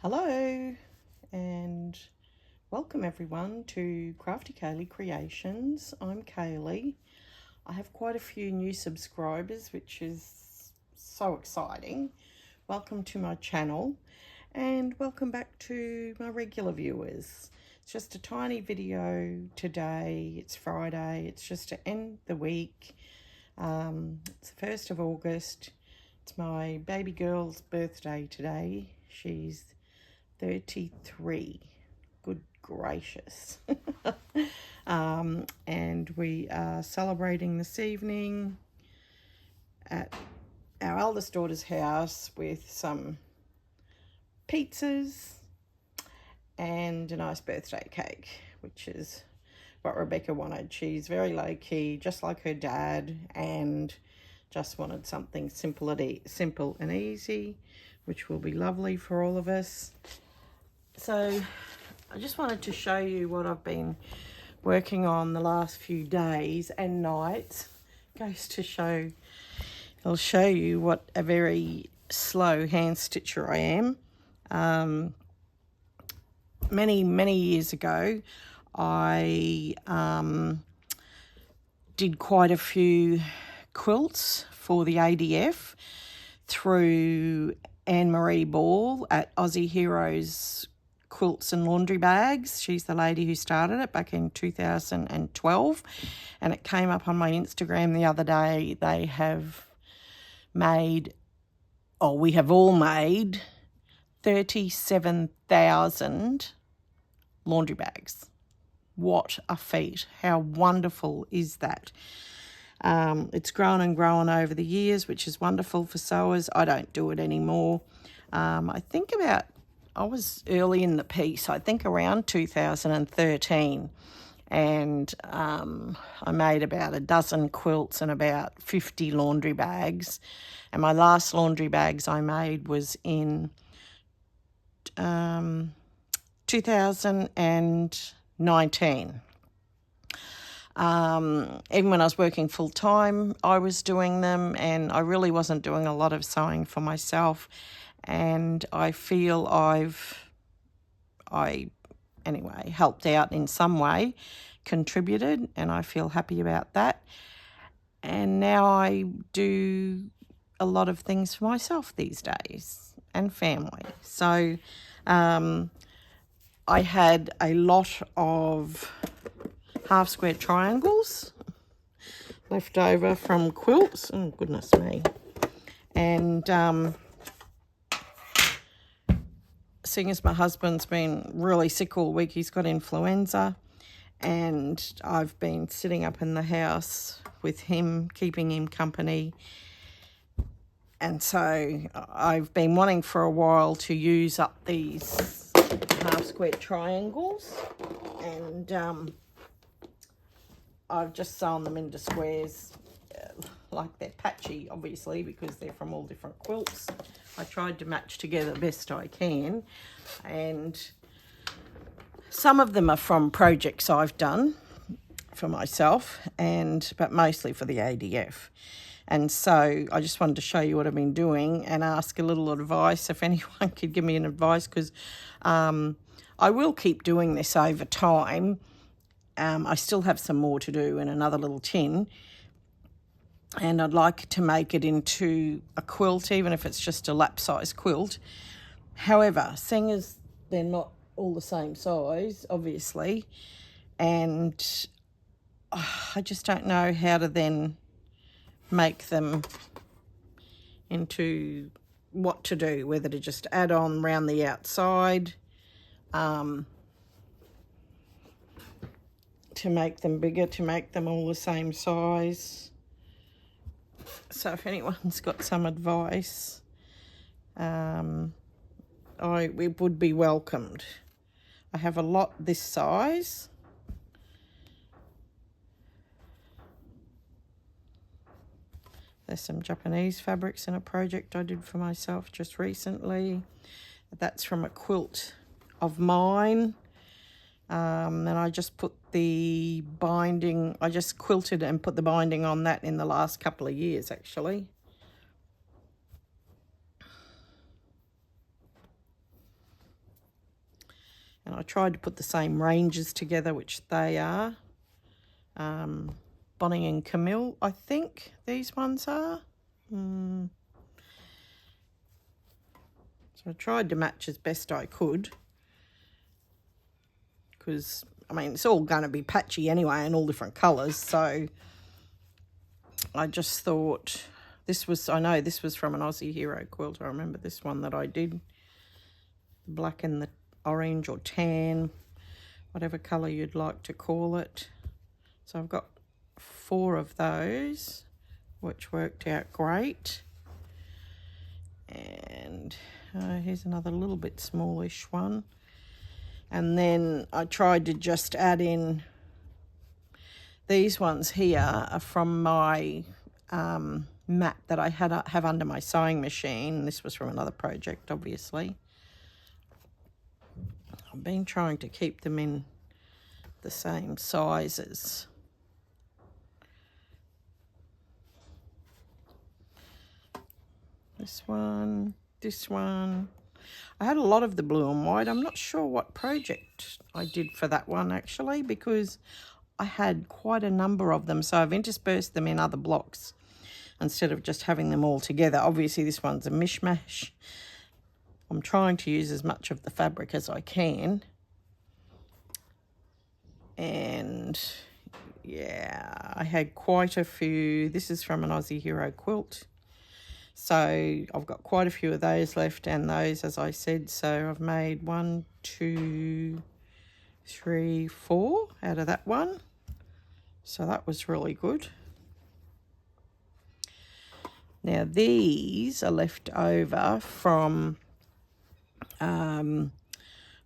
Hello and welcome everyone to Crafty Kaylee Creations. I'm Kaylee. I have quite a few new subscribers, which is so exciting. Welcome to my channel and welcome back to my regular viewers. It's just a tiny video today. It's Friday. It's just to end the week. It's the 1st of August. It's my baby girl's birthday today. She's 33. Good gracious. And we are celebrating this evening at our eldest daughter's house with some pizzas and a nice birthday cake, which is what Rebecca wanted. She's very low-key, just like her dad, and just wanted something simple and easy, which will be lovely for all of us. So I just wanted to show you what I've been working on the last few days and nights. Goes to show, I'll show you what a very slow hand stitcher I am. Many years ago, I did quite a few quilts for the ADF through Anne-Marie Ball at Aussie Heroes Quilts and Laundry Bags. She's the lady who started it back in 2012, and it came up on my Instagram the other day. They have made, we have all made 37,000 laundry bags. What a feat. How wonderful is that? It's grown and grown over the years, which is wonderful for sewers. I don't do it anymore. I was early in the piece, I think around 2013, and I made about a dozen quilts and about 50 laundry bags. And my last laundry bags I made was in 2019. Even when I was working full time, I was doing them, and I really wasn't doing a lot of sewing for myself. And I feel I helped out in some way, contributed, and I feel happy about that. And now I do a lot of things for myself these days and family. So I had a lot of half square triangles left over from quilts. Oh, goodness me. And seeing as my husband's been really sick all week, he's got influenza, and I've been sitting up in the house with him, keeping him company. And so I've been wanting for a while to use up these half square triangles, and I've just sewn them into squares, like they're patchy, obviously, because they're from all different quilts. I tried to match together best I can, and some of them are from projects I've done for myself, but mostly for the ADF. And so I just wanted to show you what I've been doing and ask a little advice, if anyone could give me an advice, because I will keep doing this over time. I still have some more to do in another little tin, and I'd like to make it into a quilt, even if it's just a lap size quilt. However, seeing as they're not all the same size, obviously, and I just don't know how to then make them into what to do, whether to just add on around the outside to make them bigger, to make them all the same size. So if anyone's got some advice, it would be welcomed. I have a lot this size. There's some Japanese fabrics in a project I did for myself just recently. That's from a quilt of mine. And I just put the binding, I just quilted and put the binding on that in the last couple of years, actually. And I tried to put the same ranges together, which they are. Bonnie and Camille, I think these ones are. So I tried to match as best I could. Because, I mean, it's all going to be patchy anyway in all different colours. So I just thought I know this was from an Aussie Hero quilt. I remember this one that I did. The black and the orange or tan, whatever colour you'd like to call it. So I've got 4 of those, which worked out great. And here's another little bit smallish one. And then I tried to just add in these ones here are from my mat that I have under my sewing machine. This was from another project, obviously. I've been trying to keep them in the same sizes. This one. I had a lot of the blue and white. I'm not sure what project I did for that one actually, because I had quite a number of them. So I've interspersed them in other blocks instead of just having them all together. Obviously this one's a mishmash. I'm trying to use as much of the fabric as I can. And yeah, I had quite a few. This is from an Aussie Hero quilt. So I've got quite a few of those left, and those, as I said. So I've made 1, 2, 3, 4 out of that one. So that was really good. Now these are left over from, I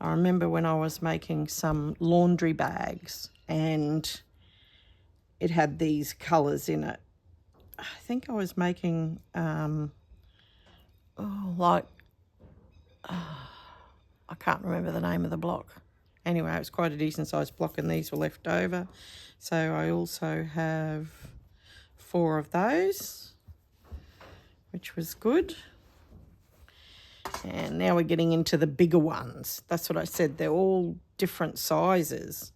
remember when I was making some laundry bags and it had these colours in it. I think I was making, I can't remember the name of the block. Anyway, it was quite a decent sized block and these were left over. So I also have 4 of those, which was good. And now we're getting into the bigger ones. That's what I said, they're all different sizes.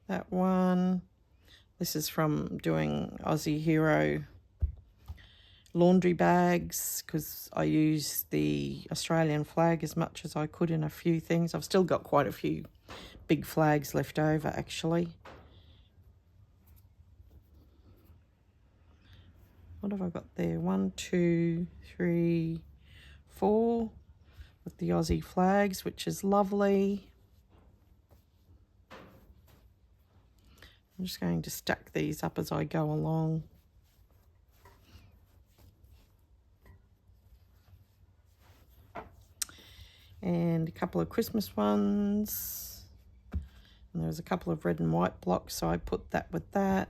That one. This is from doing Aussie Hero laundry bags, because I used the Australian flag as much as I could in a few things. I've still got quite a few big flags left over actually. What have I got there? 1, 2, 3, 4 with the Aussie flags, which is lovely. I'm just going to stack these up as I go along. And a couple of Christmas ones. And there was a couple of red and white blocks, so I put that with that.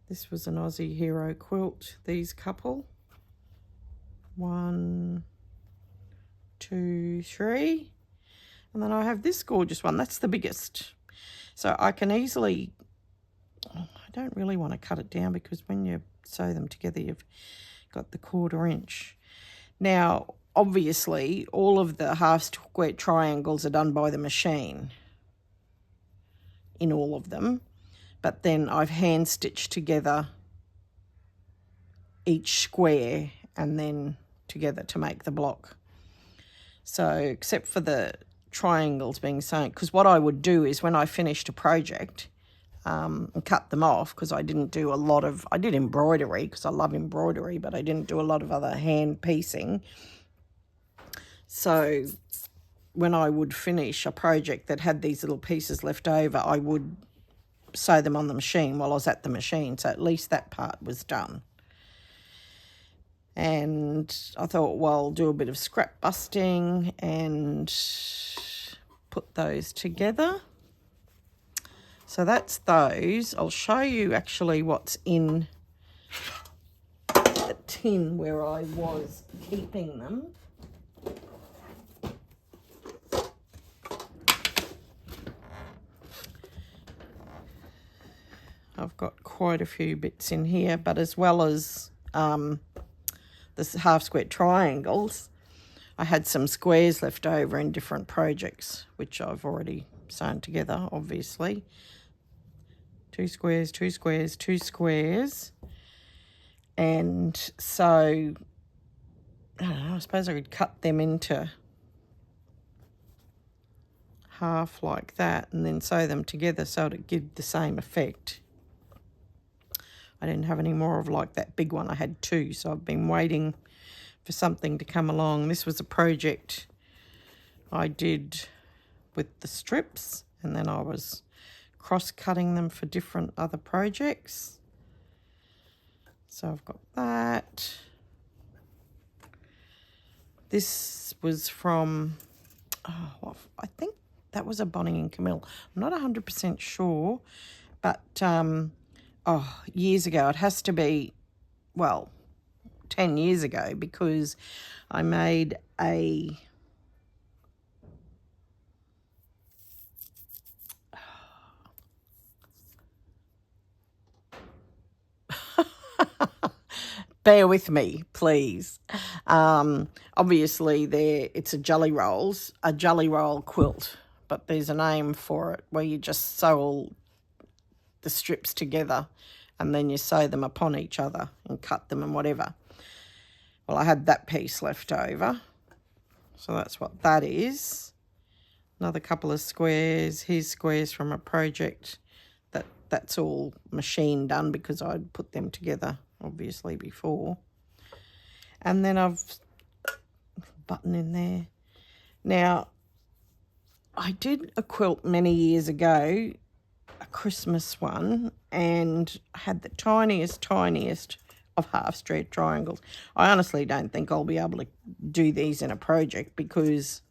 This was an Aussie Hero quilt, these couple. 1, 2, 3. And then I have this gorgeous one. That's the biggest. So I can easily, I don't really want to cut it down because when you sew them together, you've got the 1/4 inch. Now, obviously, all of the half square triangles are done by the machine in all of them. But then I've hand stitched together each square and then together to make the block. So except for the triangles being sewn, because what I would do is when I finished a project and cut them off, because I didn't do a lot of, I did embroidery because I love embroidery, but I didn't do a lot of other hand piecing. So when I would finish a project that had these little pieces left over, I would sew them on the machine while I was at the machine. So at least that part was done. And I thought, well, I'll do a bit of scrap busting and put those together. So that's those. I'll show you actually what's in the tin where I was keeping them. I've got quite a few bits in here, but as well as the half square triangles, I had some squares left over in different projects, which I've already sewn together, obviously. 2 squares, 2 squares, 2 squares. And so, I don't know, I suppose I could cut them into half like that and then sew them together so it'd give the same effect. I didn't have any more of like that big one. I had 2, so I've been waiting for something to come along. This was a project I did with the strips, and then I was cross-cutting them for different other projects. So I've got that. This was from, I think that was a Bonnie and Camille. I'm not 100% sure, but years ago. It has to be, well, 10 years ago, because I made a bear with me, please. Obviously, it's a jelly roll quilt, but there's a name for it where you just sew all the strips together and then you sew them upon each other and cut them and whatever. Well, I had that piece left over, so that's what that is. Another couple of squares. Here's squares from a project that's all machine done because I'd put them together obviously before. And then I've button in there. Now, I did a quilt many years ago, a Christmas one, and I had the tiniest of half-square triangles. I honestly don't think I'll be able to do these in a project because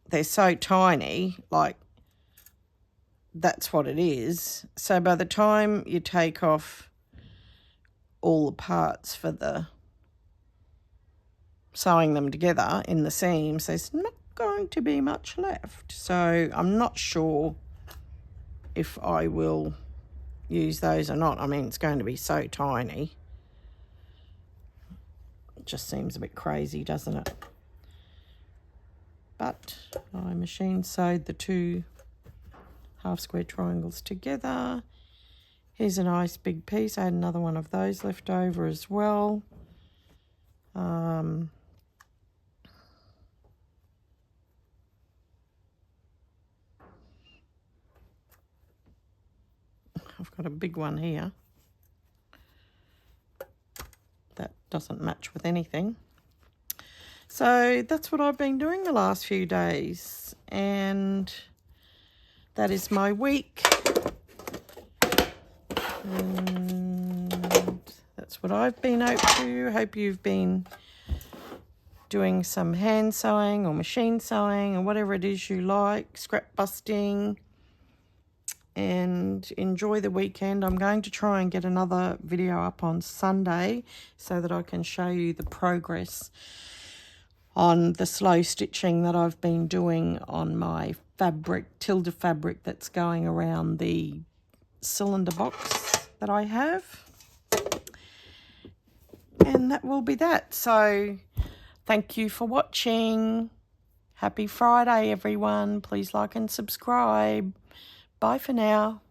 they're so tiny, like that's what it is. So by the time you take off all the parts for the sewing them together in the seams, there's not going to be much left. So I'm not sure if I will use those or not. I mean, it's going to be so tiny. It just seems a bit crazy, doesn't it? But I machine sewed the 2 half-square triangles together. Here's a nice big piece. I had another one of those left over as well. I've got a big one here that doesn't match with anything. So that's what I've been doing the last few days, and that is my week. And that's what I've been up to. Hope you've been doing some hand sewing or machine sewing or whatever it is you like, scrap busting, and enjoy the weekend. I'm going to try and get another video up on Sunday so that I can show you the progress on the slow stitching that I've been doing on my Tilda fabric that's going around the cylinder box that I have. And that will be that. So thank you for watching. Happy Friday, everyone. Please like and subscribe. Bye for now.